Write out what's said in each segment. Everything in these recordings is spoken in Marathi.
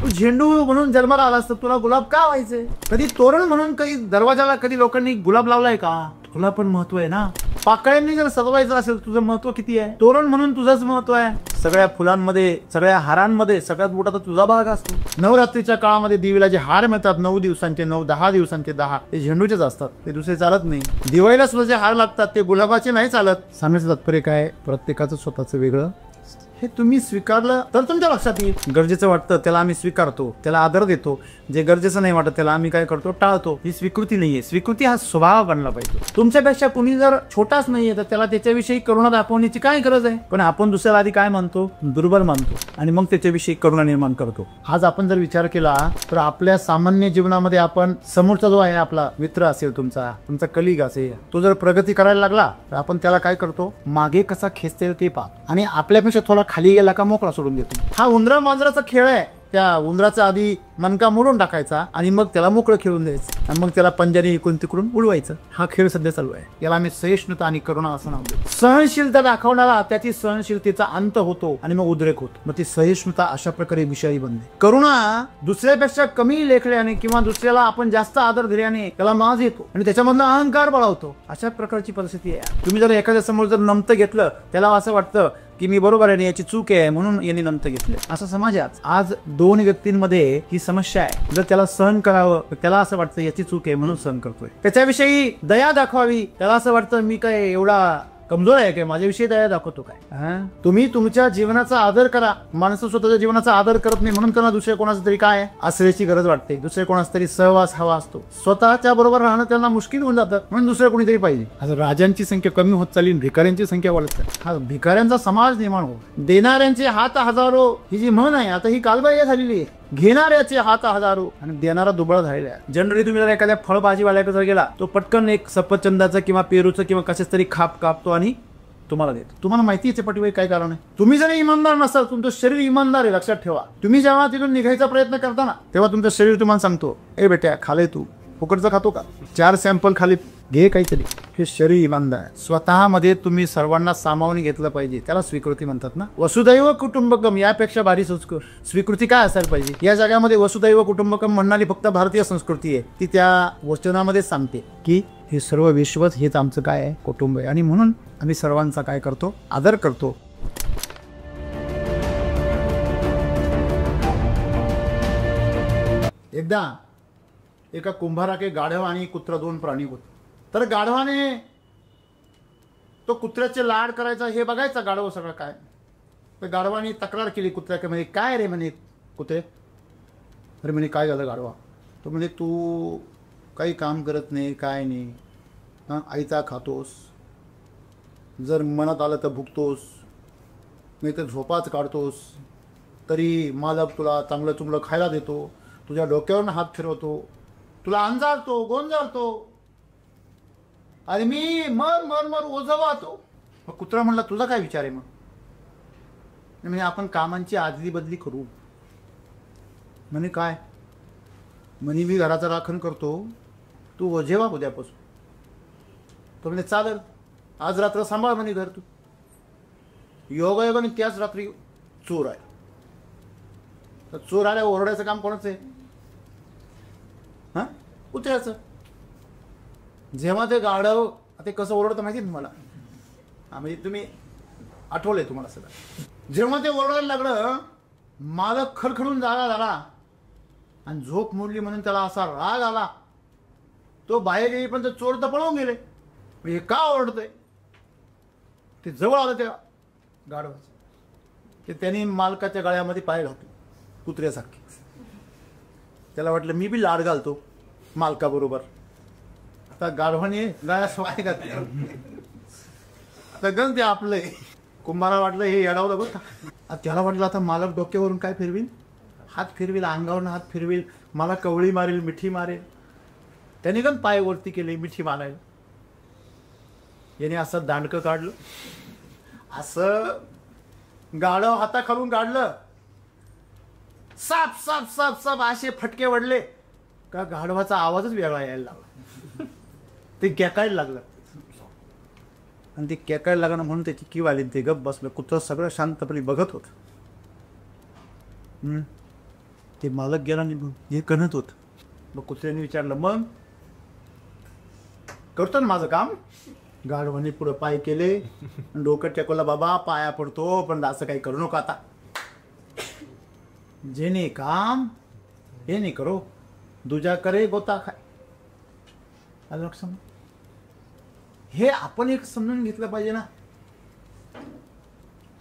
तू झेंडू म्हणून जन्माला आलास तर तुला गुलाब का व्हायचंय? कधी तोरण म्हणून कधी दरवाजाला कधी लोकांनी गुलाब लावलाय का? तुला पण महत्व आहे ना. पाकळ्यांनी जर सजवायचं असेल तुझं महत्व किती आहे? तोरण म्हणून तुझंच महत्व आहे. सगळ्या फुलांमध्ये सगळ्या हारांमध्ये सगळ्यात मोठा तर तुझा भाग असतो. नवरात्रीच्या काळामध्ये देवीला जे हार मिळतात 9 दिवसांचे 9, 10 दिवसांचे 10 ते झेंडूचेच असतात, ते दुसरे चालत नाही. दिवाळीला सुद्धा जे हार लागतात ते गुलाबाचे नाही चालत. सांगायचं तात्पर्य काय, प्रत्येकाचं स्वतःचं वेगळं. हे तुम्ही स्वीकारलं तर तुमच्या लक्षात येईल. गरजेचं वाटतं त्याला आम्ही स्वीकारतो, त्याला आदर देतो. जे गरजेचं नाही वाटत त्याला आम्ही काय करतो, टाळतो. ही स्वीकृती नाहीये. स्वीकृती हा स्वभाव बनला पाहिजे. तुमच्यापेक्षा कुणी जर छोटाच नाहीये तर त्याला त्याच्याविषयी करुणा दाखवण्याची काय गरज आहे? पण आपण दुसऱ्याला आधी काय मानतो, दुर्बल मानतो आणि मग त्याच्याविषयी करुणा निर्माण करतो. आज आपण जर विचार केला तर आपल्या सामान्य जीवनामध्ये आपण समोरचा जो आहे आपला मित्र असेल, तुमचा कलिग असेल, तो जर प्रगती करायला लागला तर आपण त्याला काय करतो, मागे कसा खेचता येईल ते पाहतो आणि आपल्यापेक्षा थोडा खाली गेला का मोकळा सोडून देतो. हा उंदरा मांजराचा खेळ आहे. त्या उंदराचा आधी मनका मोडून टाकायचा आणि मग त्याला मोकळं खेळून द्यायचं आणि मग त्याला पंजाने इकडून तिकडून उडवायचं. हा खेळ सध्या चालू आहे. याला आम्ही सहिष्णुता आणि करुणा असं नाव देतो. सहनशीलता दाखवणारा त्याची सहनशीलतेचा अंत होतो आणि मग उद्रेक होतो. मग ती सहिष्णुता अशा प्रकारे विषयी बनते. करुणा दुसऱ्यापेक्षा कमी लेखल्याने किंवा दुसऱ्याला आपण जास्त आदर दिल्याने त्याला माज येतो आणि त्याच्यामधनं अहंकार बळावतो. अशा प्रकारची परिस्थिती आहे. तुम्ही जर एखाद्या समोर जर नमतं घेतलं, त्याला असं वाटतं की मी बरोबर आहे, याची चूक आहे म्हणून यांनी नंतर घेतले. असा समाज आहे आज. 2 व्यक्तींमध्ये ही समस्या आहे. जर त्याला सहन करावं, त्याला असं वाटतं याची चूक आहे म्हणून सहन करतोय. त्याच्याविषयी दया दाखवावी, त्याला असं वाटतं मी काय एवढा कमजोर आहे काय, माझ्याविषयी दया दाखवतो काय. तुम्ही तुमच्या जीवनाचा आदर करा. माणसं स्वतःच्या जीवनाचा आदर करत नाही म्हणून त्यांना दुसऱ्या कोणाचं तरी काय आश्रयाची गरज वाटते, दुसऱ्या कोणाचा तरी सहवास हवा असतो. स्वतःच्या बरोबर राहणं त्यांना मुश्किल होऊन जातं म्हणून दुसऱ्या कोणीतरी पाहिजे. आता राजांची संख्या कमी होत चालली, भिकाऱ्यांची संख्या वाढत चालली. हा भिकाऱ्यांचा समाज निर्माण हो. देणाऱ्यांचे हात हजारो ही जी म्हण आहे आता ही कालबाह्य झालेली आहे. घेणाऱ्याचे हात हजारो आणि देणारा दुबळा झालेला आहे. जनरली तुम्ही जर एखाद्या फळभाजीवाल्याकडे जर गेला तो पटकन एक सफरचंदाचं किंवा पेरूचं किंवा कशाच तरी खाप कापतो आणि तुम्हाला देतो. तुम्हाला माहिती आहे पाठीवर काय कारण आहे? तुम्ही जर इमानदार नसाल, तुमचं शरीर इमानदार आहे लक्षात ठेवा. तुम्ही जेव्हा तिथून निघायचा प्रयत्न करता ना तेव्हा तुमचं शरीर तुम्हाला सांगतो, ए बेट्या खाले तू फुकटचं खातो का, 4 सॅम्पल खाली घे काहीतरी. हे शरीर इमानदार आहे. स्वतःमध्ये तुम्ही सर्वांना सामावून घेतलं पाहिजे. त्याला स्वीकृती म्हणतात ना. वसुदैव कुटुंबकम यापेक्षा भारी स्वीकृती काय असायला पाहिजे? या जगामध्ये वसुदैव कुटुंबकम म्हणणारी फक्त भारतीय संस्कृती आहे. ती त्या वचनामध्ये सांगते की हे सर्व विश्वच हेच आमचं काय आहे, कुटुंब आहे. आणि म्हणून आम्ही सर्वांचा काय करतो, आदर करतो. एकदा एका कुंभाराके गाढव आणि कुत्रा 2 प्राणी होते. तर गाढवाने तो कुत्र्याचे लाड करायचा हे बघायचा गाढव सगळं काय. तर गाढवाने तक्रार केली कुत्र्याकडे, म्हणजे काय रे म्हणे कुत्रे. अरे म्हणे काय झालं गाढवा. तो म्हणजे तू काही काम करत नाही, काय नाही, हां आईचा खातोस, जर मनात आलं तर भुकतोस, नाही तर झोपाच काढतोस, तरी मालक तुला चांगलं चुंगलं खायला देतो, तुझ्या डोक्यावरून हात फिरवतो, तुला अंजारतो गोंजारतो आणि मी मर मर मर ओझवातो. मग कुत्रा म्हणला तुझा काय विचार आहे? मग म्हणजे आपण कामांची आदली बदली करू. म्हणे काय? म्हणे मी घराचं राखण करतो, तू ओझेवा उद्यापासून. तो म्हणजे चालेल, आज रात्र सांभाळ म्हणे घर तू. योगायोगाने त्याच रात्री चोर आहे. तर चोर आल्या ओरडायचं काम कोणाचं आहे? हां कुत्र्याचं. जेव्हा ते गाढव ते कसं ओरडतं माहिती तुम्हाला? म्हणजे तुम्ही आठवलंय तुम्हाला सगळं. जेव्हा ते ओरडायला लागलं, मालक खडखडून जागा झाला आणि झोप मोडली म्हणून त्याला असा राग आला. तो बाहेर येईपर्यंत चोर तर पळून गेले. म्हणजे का ओरडतोय? ते जवळ आलं त्या गाढवाचं, ते त्यांनी मालकाच्या गळ्यामध्ये पाय घातले कुत्र्यासारखे. त्याला वाटलं मी बी लाड घालतो मालकाबरोबर. आता गाढवाने गळ्यास पाय घातले. आता गण ते आपलं कुंभारा वाटलं हे येडावलं बघ. त्याला वाटलं आता मालक डोक्यावरून काय फिरविल, हात फिरविल, अंगावरून हात फिरविल, मला कवळी मारेल, मिठी मारेल. त्याने गण पाय वरती केले मिठी मारायला. याने असं दांडकं काढलं, असं गाढव हाताखालून काढलं. साप साप साप साप असे फटके वडले का गाढवाचा आवाजच वेगळा यायला लागला. ते केकायला लागलं आणि ते केकायला लागणं म्हणून त्याची कीव आली. ते गप बसलं. कुत्रं सगळं शांतपणे बघत होत. ते मालक गेला निघून, हे कणत होत. मग कुत्र्याने विचारलं, मग करतो ना माझं काम. गाढवाने पुढं पाय केले, डोकं टेकवलं, बाबा पाया पडतो पण असं काही करू नका आता. जेने काम हे नाही करो, दुजा करे गोता खाय. आलं लक्षात? हे आपण एक समजून घेतलं पाहिजे ना.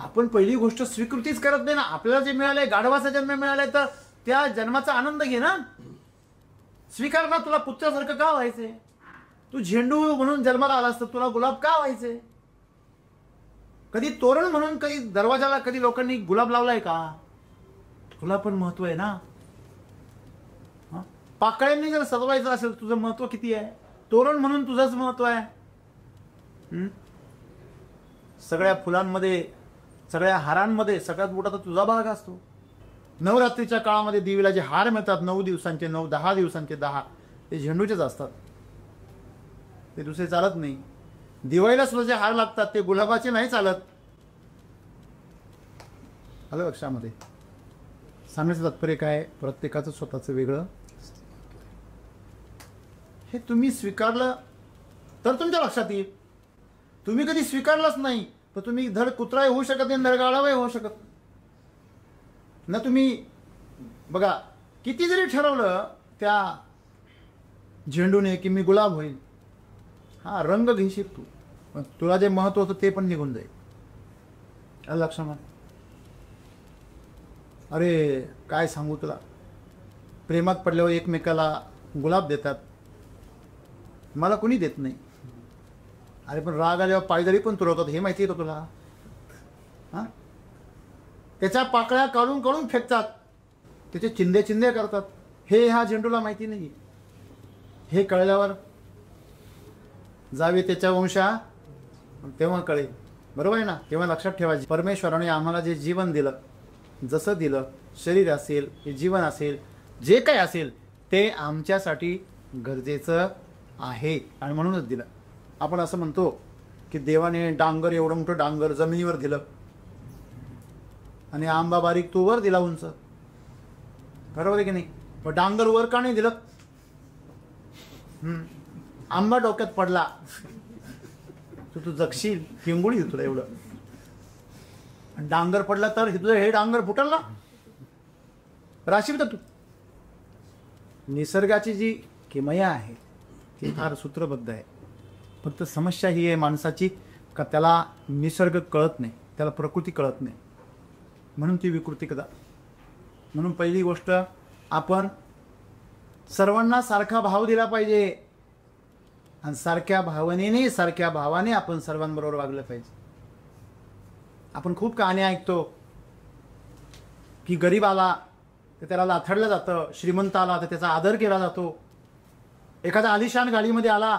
आपण पहिली गोष्ट स्वीकृतीच करत नाही ना. आपल्याला जे मिळालंय, गाढवाचा जन्म मिळालाय, तर त्या जन्माचा आनंद घे ना. स्वीकार ना. तुला पुत्रासारखं का व्हायचंय? तू झेंडू म्हणून जन्माला आलास तर तुला गुलाब का व्हायचंय? कधी तोरण म्हणून कधी दरवाजाला कधी लोकांनी गुलाब लावलाय का? तुला पण महत्व आहे ना. पाकळ्यांनी जर सजवायचं असेल, तुझं महत्व किती आहे? तोरण म्हणून तुझंच महत्व आहे. सगळ्या फुलांमध्ये, सगळ्या हारांमध्ये सगळ्यात मोठा तर तुझा भाग असतो. नवरात्रीच्या काळामध्ये देवीला जे हार मिळतात, 9 दिवसांचे 9, 10 दिवसांचे 10, ते झेंडूचेच असतात. ते दुसरे चालत नाही. दिवाळीला सुद्धा जे हार लागतात ते गुलाबाचे नाही चालत. आलं लक्षामध्ये? सांगण्याचं तात्पर्य काय? प्रत्येकाचं स्वतःचं वेगळं. हे तुम्ही स्वीकारलं तर तुमच्या लक्षात येईल. तुम्ही कधी स्वीकारलंच नाही तर तुम्ही धड कुत्राही होऊ शकत नाही, धड गाढवाही होऊ शकत ना. तुम्ही बघा, किती जरी ठरवलं त्या झेंडूने की मी गुलाब होईल, हा रंग घेशील तू, पण तुला जे महत्व होतं ते पण निघून जाईल. आलं लक्षात? अरे काय सांगू तुला, प्रेमात पडल्यावर एकमेकाला गुलाब देतात, मला कोणी देत नाही. अरे पण राग आल्यावर पायदळी पण तुरवतात, हे माहिती आहे का तुला? हां, त्याच्या पाकळ्या काढून काढून फेकतात, त्याचे चिंदे चिंदे करतात. हे ह्या झेंडूला माहिती नाही. हे कळल्यावर जावे त्याच्या वंशा, तेव्हा कळेल. बरोबर आहे ना? तेव्हा लक्षात ठेवायचे, परमेश्वराने आम्हाला जे जीवन दिलं, जसं दिलं, शरीर असेल, हे जीवन असेल, जे काही असेल ते आमच्यासाठी गरजेचं आहे आणि म्हणूनच दिलं. आपण असं म्हणतो की देवाने डांगर, एवढं मोठं डांगर जमिनीवर दिलं आणि आंबा बारीक तो वर दिला उंच. बरोबर आहे की नाही? पण डांगर वर का नाही दिलं? आंबा डोक्यात पडला तर तू जगशील, हिंगुळी तुला एवढं. डांगर पडला तर तुझं हे डांगर फुटल ना, राशील तर तू. निसर्गाची जी किमया आहे ती फार सूत्रबद्ध आहे. फक्त समस्या ही आहे माणसाची का त्याला निसर्ग कळत नाही, त्याला प्रकृती कळत नाही, म्हणून ती विकृती कदा. म्हणून पहिली गोष्ट, आपण सर्वांना सारखा भाव दिला पाहिजे आणि सारख्या भावनेने, सारख्या भावाने आपण सर्वांबरोबर वागलं पाहिजे. आपण खूप कहाणी ऐकतो की गरीब आला तर त्याला लाथडलं जातं, श्रीमंत आला तर त्याचा आदर केला जातो, एखादा आलिशान गाडीमध्ये आला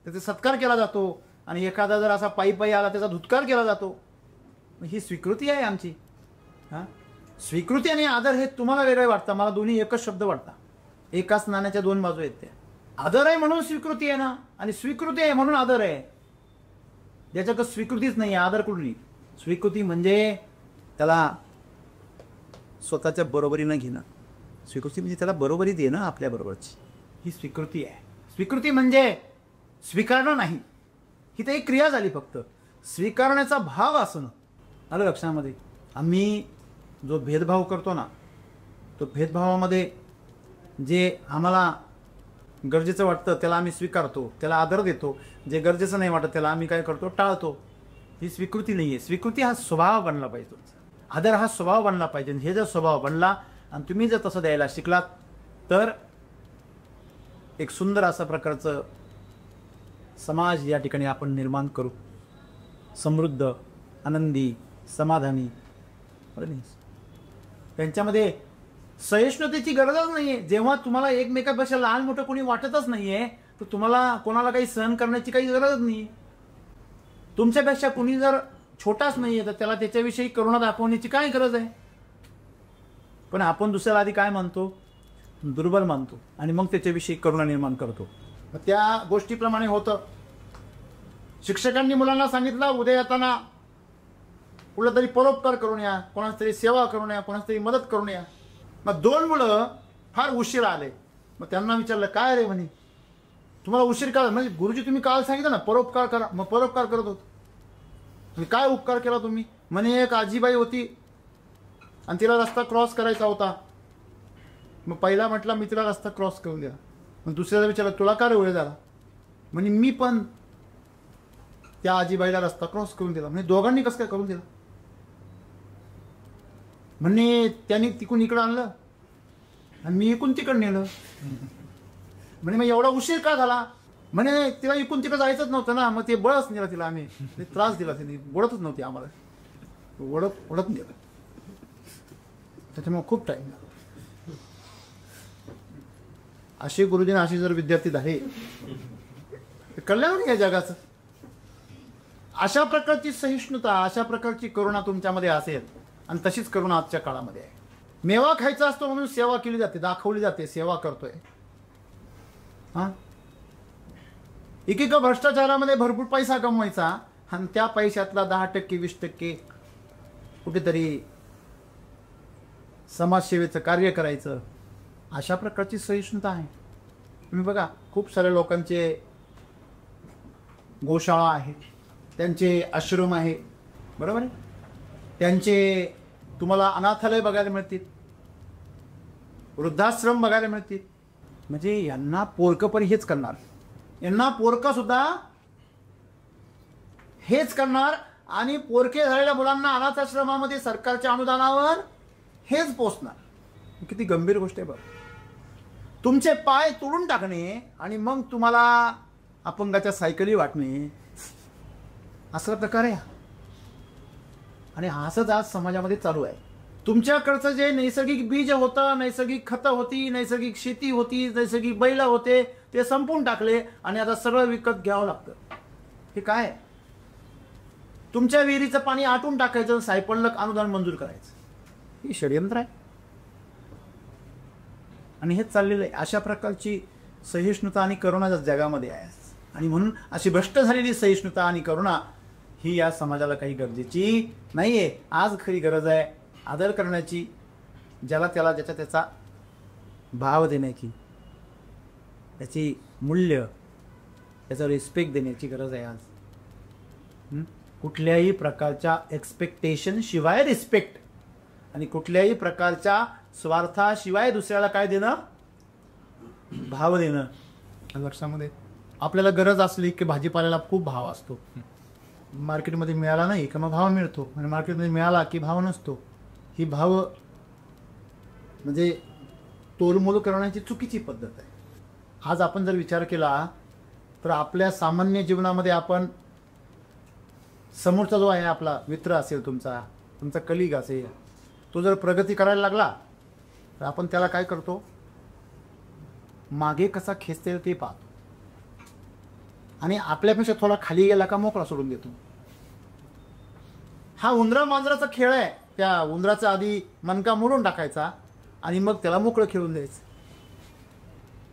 त्याचा सत्कार केला जातो, आणि एखादा जर असा पायी पायी आला त्याचा धुतकार केला जातो. ही स्वीकृती आहे आमची. हां, स्वीकृती आणि आदर हे तुम्हाला वेगळे वाटतं, मला दोन्ही एकच शब्द वाटतात. एकाच नाण्याच्या दोन बाजू आहेत त्या. आदर आहे म्हणून स्वीकृती आहे ना, आणि स्वीकृती आहे म्हणून आदर आहे. ज्याच्याकडे स्वीकृतीच नाही आहे, आदर कुठून येईल? स्वीकृती म्हणजे त्याला स्वतःच्या बरोबरीनं घेणं. स्वीकृती म्हणजे त्याला बरोबरी देणं आपल्या बरोबरची, ही स्वीकृती आहे. स्वीकृती म्हणजे स्वीकारणं नाही, ही तर एक क्रिया झाली. फक्त स्वीकारण्याचा भाव असणं. आलं लक्षामध्ये? आम्ही जो भेदभाव करतो ना, तो भेदभावामध्ये जे आम्हाला गरजेचं वाटतं त्याला आम्ही स्वीकारतो, त्याला आदर देतो. जे गरजेचं नाही वाटत त्याला आम्ही काय करतो? टाळतो. ही स्वीकृती नाही आहे. स्वीकृती हा स्वभाव बनला पाहिजे तुमचा. आदर हा स्वभाव बनला पाहिजे. हे जर स्वभाव बनला आणि तुम्ही जर तसं द्यायला शिकलात तर एक सुंदर असा प्रकारचं समाज या ठिकाणी आपण निर्माण करू. समृद्ध, आनंदी, समाधानी. त्यांच्यामध्ये सहिष्णुतेची गरजच नाही आहे. जेव्हा तुम्हाला एकमेकापेक्षा लहान मोठं कोणी वाटतच नाही आहे तर तुम्हाला कोणाला काही सहन करण्याची काही गरजच नाही आहे. तुमच्यापेक्षा कोणी जर छोटाच नाही आहे तर त्याला त्याच्याविषयी करुणा दाखवण्याची काय गरज आहे? पण आपण दुसऱ्याला आधी काय मानतो? दुर्बल मानतो आणि मग त्याच्याविषयी करुणा निर्माण करतो. त्या गोष्टीप्रमाणे होतं. शिक्षकांनी मुलांना सांगितलं, उद्या येताना कुठला तरी परोपकार करून या, कोणाची तरी सेवा करून या, कोणाची तरी मदत करून या. मग 2 मुलं फार उशीर आले. मग त्यांना विचारलं, काय रे म्हणे, तुम्हाला उशीर का? म्हणजे गुरुजी तुम्ही काल सांगितलं ना परोपकार करा. मग परोपकार करत होतो. म्हणजे काय उपकार केला तुम्ही? म्हणे एक आजीबाई होती आणि तिला रस्ता क्रॉस करायचा होता. मग पहिला म्हटला मी तिला रस्ता क्रॉस करून दिला. मग दुसऱ्याला विचारलं, तुला का रे वेळ झाला? म्हणजे मी पण त्या आजीबाईला रस्ता क्रॉस करून दिला. म्हणजे दोघांनी कसं काय करून दिला? म्हणे त्यांनी तिकून इकडं आणलं आणि मी इकून तिकडं नेलं. म्हणे मग एवढा उशीर का झाला? म्हणे तिला इकून तिकडं जायचंच नव्हतं ना, मग ते बळच नेलं तिला. आम्ही त्रास दिला, तिने ओढतच नव्हती आम्हाला, ओढत नेलं. त्याच्यामुळे खूप टाईम झाला. असे गुरुजी असे जर विद्यार्थी झाले तर कल्याण या जगाचं. अशा प्रकारची सहिष्णुता, अशा प्रकारची करुणा तुमच्यामध्ये असेल आणि तशीच करुणा आजच्या काळामध्ये आहे. मेवा खायचा असतो म्हणून सेवा केली जाते, दाखवली जाते सेवा करतोय. हा, एकेका भ्रष्टाचारामध्ये भरपूर पैसा कमवायचा आणि त्या पैशातला 10% 20% कुठेतरी समाजसेवेचं कार्य करायचं. अशा प्रकारची सहिष्णुता आहे. तुम्ही बघा, खूप साऱ्या लोकांचे गोशाळा आहेत, त्यांचे आश्रम आहे, बरोबर आहे, त्यांचे तुम्हाला अनाथालय बघायला मिळतील, वृद्धाश्रम बघायला मिळतील. म्हणजे यांना पोरकं पण हेच करणार, यांना पोरकं सुद्धा हेच करणार आणि पोरके झालेल्या मुलांना अनाथाश्रमामध्ये सरकारच्या अनुदानावर हेच पोचणार. किती गंभीर गोष्ट आहे बघ. तुमचे पाय तोडून टाकणे आणि मग तुम्हाला अपंगाच्या सायकली वाटणे, असा प्रकार आहे. आणि असंच आज समाजामध्ये चालू आहे. तुमच्याकडचं जे नैसर्गिक बीज होतं, नैसर्गिक खतं होती, नैसर्गिक शेती होती, नैसर्गिक बैल होते, ते संपून टाकले आणि आता सगळं विकत घ्यावं लागतं. हे काय? तुमच्या विहिरीचं पाणी आटून टाकायचं, सायपणलक अनुदान मंजूर करायचं. हे षडयंत्र आहे आणि हेच चाललेलं आहे. अशा प्रकारची सहिष्णुता आणि करुणा जगामध्ये आहे. आणि म्हणून अशी भ्रष्ट झालेली सहिष्णुता आणि करुणा ही या समाजाला काही गरजेची नाहीये. आज खरी गरज आहे आदर करण्याची, ज्याला त्याला ज्याचा त्याचा भाव देण्याची, त्याची मूल्य, त्याचं रिस्पेक्ट देण्याची गरज आहे आज. कुठल्याही प्रकारच्या एक्सपेक्टेशन शिवाय रिस्पेक्ट आणि कुठल्याही प्रकारच्या स्वार्थाशिवाय दुसऱ्याला काय देणं, भाव देणं. लक्षामध्ये आपल्याला गरज असली की भाजीपाल्याला खूप भाव असतो, मार्केटमध्ये मिळाला नाही का मग भाव मिळतो, आणि मार्केटमध्ये मिळाला की भाव नसतो. ही भाव म्हणजे तोलमोल करण्याची चुकीची पद्धत आहे. आज आपण जर विचार केला तर आपल्या सामान्य जीवनामध्ये आपण समोरचा जो आहे आपला मित्र असेल, तुमचा कलिग असेल, तो जर प्रगती करायला लागला तर आपण त्याला काय करतो, मागे कसा खेचता येईल ते पाहतो आणि आपल्यापेक्षा थोडा खाली गेला का मोकळा सोडून देतो. हा उंदरा मांजराचा खेळ आहे. त्या उंदराचा आधी मनका मोडून टाकायचा आणि मग त्याला मोकळं खेळून द्यायचं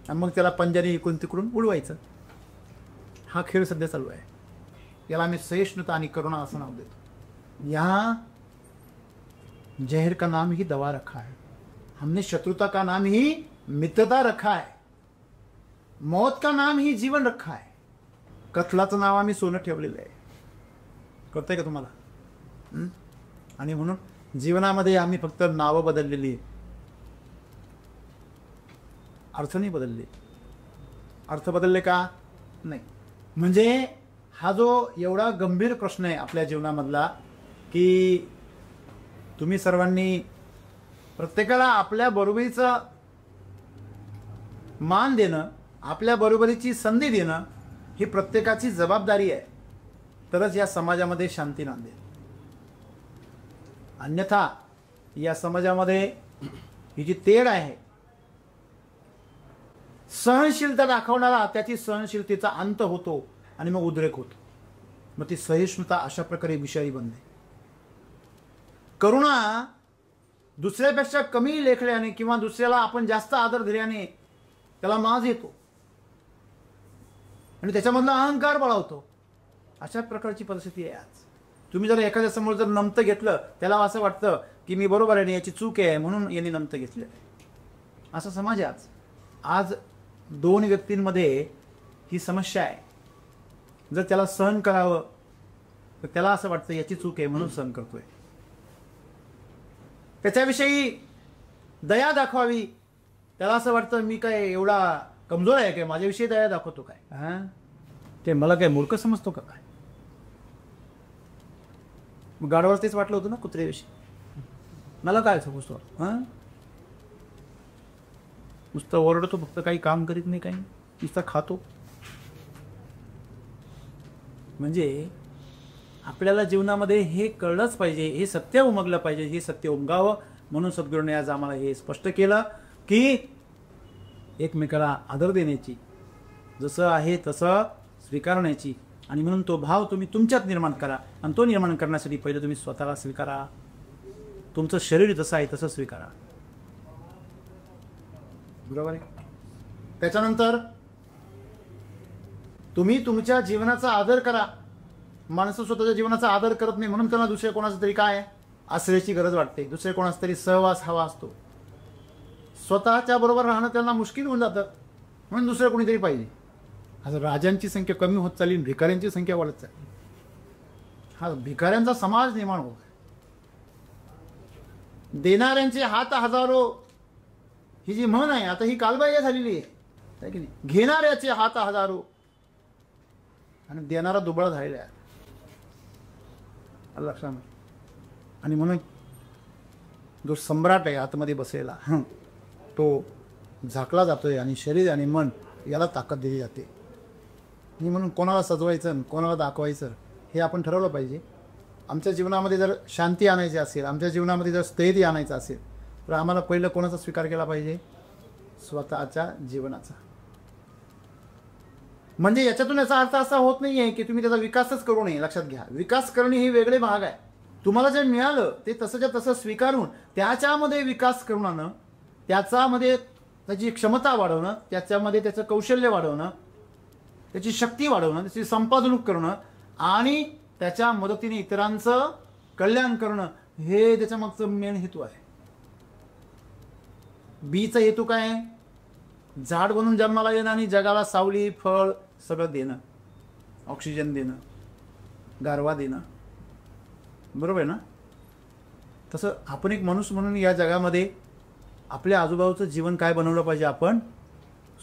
आणि मग त्याला पंजाने इकडून तिकडून उडवायचं. हा खेळ सध्या चालू आहे. याला आम्ही सहिष्णुता आणि करुणा असं नाव देतो. यहाँ जहर का नाम ही दवा रखा है, हमने शत्रुता का नाम ही मित्रता रखा है, मौत का नाम ही जीवन रखा है, कथलाचं नाव आम्ही सोनं ठेवलेलं आहे. कळतंय का तुम्हाला? आणि म्हणून जीवनामध्ये आम्ही फक्त नावं बदललेली, अर्थ नाही बदलले. अर्थ बदलले का नाही. म्हणजे हा जो एवढा गंभीर प्रश्न आहे आपल्या जीवनामधला की तुम्ही सर्वांनी प्रत्येकाला आपल्या बरोबरीचा मान देणं, आपल्या बरोबरीची संधी देणं ही प्रत्येकाची जबाबदारी आहे. तरच या समाजामध्ये शांती नांदेल. अन्यथा या समाजामध्ये ही जी तेढ आहे, सहनशीलता दाखवणारा त्याची सहनशीलतेचा अंत होतो आणि मग उद्रेक होतो. मग ती सहिष्णुता अशा प्रकारे विषारी बनते. करुणा दुसऱ्यापेक्षा कमी लेखल्याने किंवा दुसऱ्याला आपण जास्त आदर दिल्याने त्याला माज येतो आणि त्याच्यामधला अहंकार बळावतो. अशा प्रकारची परिस्थिती आहे आज. तुम्ही जर एखाद्या समोर जर नमतं घेतलं, त्याला असं वाटतं की मी बरोबर आहे आणि याची चूक आहे म्हणून यांनी नमतं घेतलेलं आहे. असा समाज आहे आज. आज दोन व्यक्तींमध्ये ही समस्या आहे. जर त्याला सहन करावं तर त्याला असं वाटतं याची चूक आहे म्हणून सहन करतोय. त्याच्याविषयी दया दाखवावी, त्याला असं वाटतं मी काय एवढा कमजोर आहे काय, माझ्याविषयी दया दाखवतो काय, हां ते मला काय मूर्ख समजतो का काय. गाढवाला तेच वाटलं होतं ना कुत्र्याविषयी, मला काय समजतो, हां नुसतं ओरडतो फक्त, काही काम करीत नाही, काही नुसतं खातो. म्हणजे आपल्याला जीवनामध्ये हे कळलंच पाहिजे, हे सत्य उमगलं पाहिजे, हे सत्य उमगावं म्हणून सद्गुरूने आज आम्हाला हे स्पष्ट केलं की एकमेकाला आदर देण्याची, जसं आहे तसं स्वीकारण्याची, आणि म्हणून तो भाव तुम्ही तुमच्यात निर्माण करा. आणि तो निर्माण करण्यासाठी पहिले तुम्ही स्वतःला स्वीकारा. तुमचं शरीर जसं आहे तसं स्वीकारा. बरोबर आहे. त्याच्यानंतर तुम्ही तुमच्या जीवनाचा आदर करा. माणसं स्वतःच्या जीवनाचा आदर करत नाही म्हणून त्यांना दुसऱ्या कोणाचं तरी काय आश्रयाची गरज वाटते, दुसऱ्या कोणाचा तरी सहवास हवा असतो. स्वतःच्या बरोबर राहणं त्यांना मुश्किल होऊन जातं म्हणून दुसरं कोणीतरी पाहिजे. आता राजांची संख्या कमी होत चालली, भिकाऱ्यांची संख्या वाढत चालली. हा भिकाऱ्यांचा समाज निर्माण होत, देणाऱ्यांचे हात हजारो ही जी म्हण आहे आता ही कालबाह्य झालेली आहे की नाही. घेणाऱ्याचे हात हजारो आणि देणारा दुबळा झालेला आहे लक्षात. आणि म्हणून जो सम्राट आहे आतमध्ये बसलेला तो झाकला जातोय आणि शरीर आणि मन याला ताकद दिली जाते. आणि म्हणून कोणाला सजवायचं कोणाला दाखवायचं हे आपण ठरवलं पाहिजे. आमच्या जीवनामध्ये जर शांती आणायची असेल, आमच्या जीवनामध्ये जर स्थैर्य आणायचं असेल तर आम्हाला पहिलं कोणाचा स्वीकार केला पाहिजे, स्वतःच्या जीवनाचा. म्हणजे याच्यातून याचा अर्थ असा होत नाही आहे की तुम्ही त्याचा विकासच करू नये. लक्षात घ्या, विकास करणे हे वेगळे भाग आहे. तुम्हाला जे मिळालं ते तसंच्या तसं स्वीकारून त्याच्यामध्ये विकास करून आणणं, त्याच्यामध्ये त्याची क्षमता वाढवणं, त्याच्यामध्ये त्याचं कौशल्य वाढवणं, त्याची शक्ती वाढवणं, त्याची संपादनूक करणं आणि त्याच्या मदतीने इतरांचं कल्याण करणं हे त्याच्या मागचं मेन हेतू आहे. बीचा हेतू काय आहे? झाड बनून जन्माला येणं आणि जगाला सावली फळ सगळं देणं, ऑक्सिजन देणं, गारवा देणं. बरोबर आहे ना. तसं आपण एक माणूस म्हणून या जगामध्ये आपल्या आजूबाजूचं जीवन काय बनवलं पाहिजे, आपण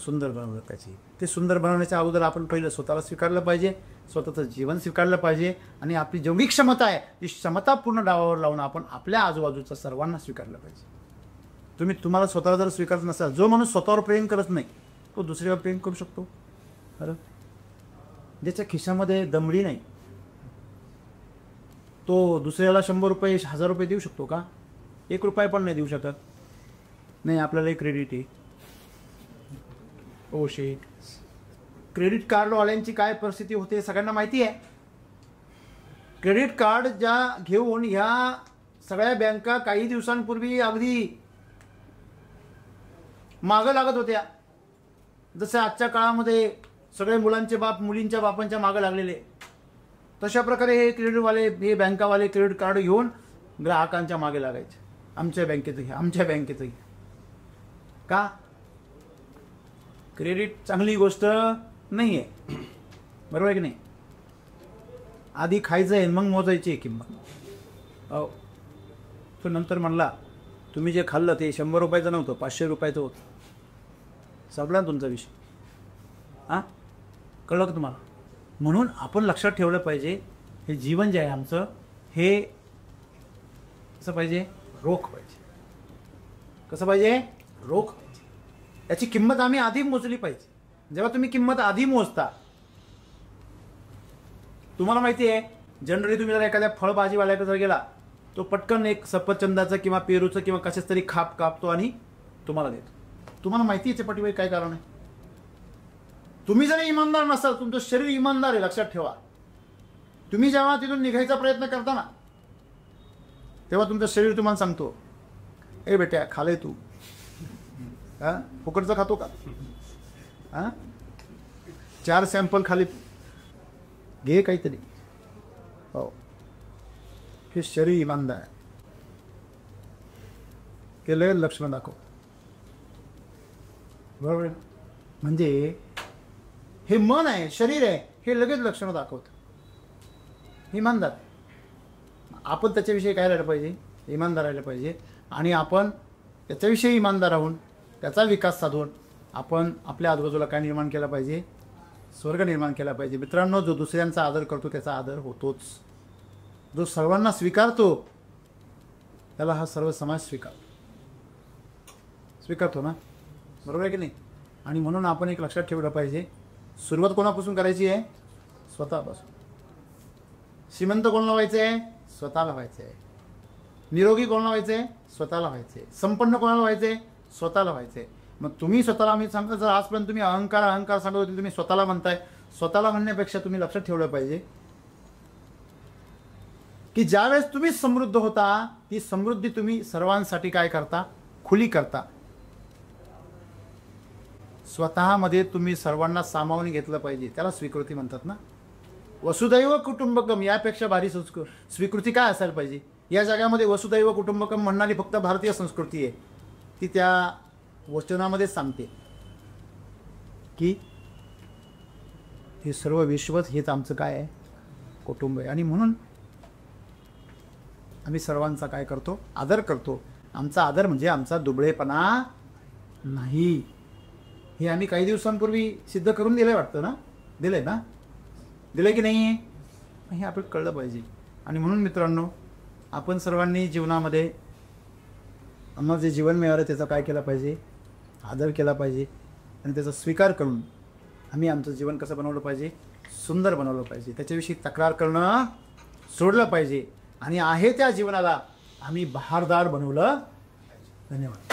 सुंदर बनवलं पाहिजे. ते सुंदर बनवण्याच्या अगोदर आपण पहिलं स्वतःला स्वीकारलं पाहिजे, स्वतःचं जीवन स्वीकारलं पाहिजे आणि आपली जेवढी क्षमता आहे ती क्षमता पूर्ण डावावर लावून आपण आपल्या आजूबाजूचं सर्वांना स्वीकारलं पाहिजे. तुम्हाला स्वतःला जर स्वीकारत नसाल, जो माणूस स्वतःवर प्रेम करत नाही तो दुसऱ्यावर प्रेम करू शकतो खरं. ज्याच्या खिशामध्ये दमडी नाही तो दुसऱ्याला 100 रुपये 1000 रुपये देऊ शकतो का? 1 रुपया पण नाही देऊ शकत. नाही, आपल्याला क्रेडिट आहे. ओ शेट, क्रेडिट कार्डवाल्यांची काय परिस्थिती होते सगळ्यांना माहिती आहे. क्रेडिट कार्ड ज्या घेऊन ह्या सगळ्या बँका काही दिवसांपूर्वी अगदी मागं लागत होत्या. जसं आजच्या काळामध्ये सगळे मुलांचे बाप मुलींच्या बापांच्या मागं लागलेले, तशा प्रकारे हे क्रेडिटवाले हे बँकावाले क्रेडिट कार्ड घेऊन ग्राहकांच्या मागे लागायचे. आमच्या बँकेचं घ्या, आमच्या बँकेचं घ्या. का? क्रेडिट चांगली गोष्ट नाही आहे, बरोबर आहे की नाही. आधी खायचं आहे मग मोजायची आहे किंमत. अहो, तो नंतर म्हणला तुम्ही जे खाल्लं ते 100 रुपयाचं नव्हतं, 500 रुपयाचं होतं. संपला तुमचा विषय. हां, कळलं का तुम्हाला? म्हणून आपण लक्षात ठेवलं पाहिजे, हे जीवन जे आहे आमचं हे कसं पाहिजे, रोख पाहिजे. कसं पाहिजे, रोख पाहिजे. याची किंमत आम्ही आधी मोजली पाहिजे. जेव्हा तुम्ही किंमत आधी मोजता, तुम्हाला माहिती आहे जनरली तुम्ही जर एखाद्या फळभाजीवाल्याकडे जर गेला तो पटकन एक सफरचंदाचं किंवा पेरूचं किंवा कशाच तरी खाप कापतो आणि तुम्हाला देतो. तुम्हाला माहिती आहे पाठीमागे काय कारण आहे. तुम्ही जर इमानदार नसाल, तुमचं शरीर इमानदार आहे लक्षात ठेवा. तुम्ही जेव्हा तिथून निघायचा प्रयत्न करता ना तेव्हा तुमचं शरीर तुम्हाला सांगतो, ए बेट्या खाले तू, हां फुकटचं खातो का, हां 4 सॅम्पल खाली घे काहीतरी. हो, हे शरीर इमानदार आहे. ते लगेच लक्षणं दाखव. बरोबर आहे? म्हणजे हे मन आहे, शरीर आहे, हे लगेच लक्षणं दाखवतं. इमानदार आपण त्याच्याविषयी काय राहिलं पाहिजे? इमानदार राहिलं पाहिजे. आणि आपण त्याच्याविषयी इमानदार राहून त्याचा विकास साधून आपण आपल्या आजूबाजूला काय निर्माण केला पाहिजे? स्वर्ग निर्माण केला पाहिजे. मित्रांनो, जो दुसऱ्यांचा आदर करतो त्याचा आदर होतोच. जो सर्वांना स्वीकारतो त्याला हा सर्व समाज स्वीकारतो ना. बरोबर आहे की नाही? आणि म्हणून आपण एक लक्षात ठेवलं पाहिजे, सुरुवात कोणापासून करायची आहे? स्वतःपासून. श्रीमंत कोणाला व्हायचं आहे? स्वतःला व्हायचं आहे. निरोगी कोणाला व्हायचं आहे? स्वतःला व्हायचं आहे. संपन्न कोणाला व्हायचं आहे? स्वतःला व्हायचं आहे. मग तुम्ही स्वतःला, मी सांगतो, जर आजपर्यंत तुम्ही अहंकार सांगत होते, तुम्ही स्वतःला म्हणताय. स्वतःला म्हणण्यापेक्षा तुम्ही लक्षात ठेवलं पाहिजे की ज्यावेळेस तुम्ही समृद्ध होता, ती समृद्धी तुम्ही सर्वांसाठी काय करता? खुली करता. स्वतःमध्ये तुम्ही सर्वांना सामावून घेतलं पाहिजे. त्याला स्वीकृती म्हणतात ना. वसुदैव कुटुंबकम यापेक्षा भारी स्वीकृती काय असायला पाहिजे? या जगामध्ये वसुदैव कुटुंबकम म्हणणारी फक्त भारतीय संस्कृती आहे. ती त्या वचनामध्येच सांगते की हे सर्व विश्वच हेच आमचं काय आहे? कुटुंब आहे. आणि म्हणून आम्ही सर्वांचा काय करतो? आदर करतो. आमचा आदर म्हणजे आमचा दुबळेपणा नाही. हे आम्ही काही दिवसांपूर्वी सिद्ध करून दिलंय वाटतं ना. दिलंय ना? दिलंय की नाही? हे आपल्याला कळलं पाहिजे. आणि म्हणून मित्रांनो, आपण सर्वांनी जीवनामध्ये आम्हाला जे जीवन मिळालं त्याचा काय केला पाहिजे? आदर केला पाहिजे. आणि त्याचा स्वीकार करून आम्ही आमचं जीवन कसं बनवलं पाहिजे? सुंदर बनवलं पाहिजे. त्याच्याविषयी तक्रार करणं सोडलं पाहिजे. आणि आहे त्या जीवनाला आम्ही बहारदार बनवलं. धन्यवाद.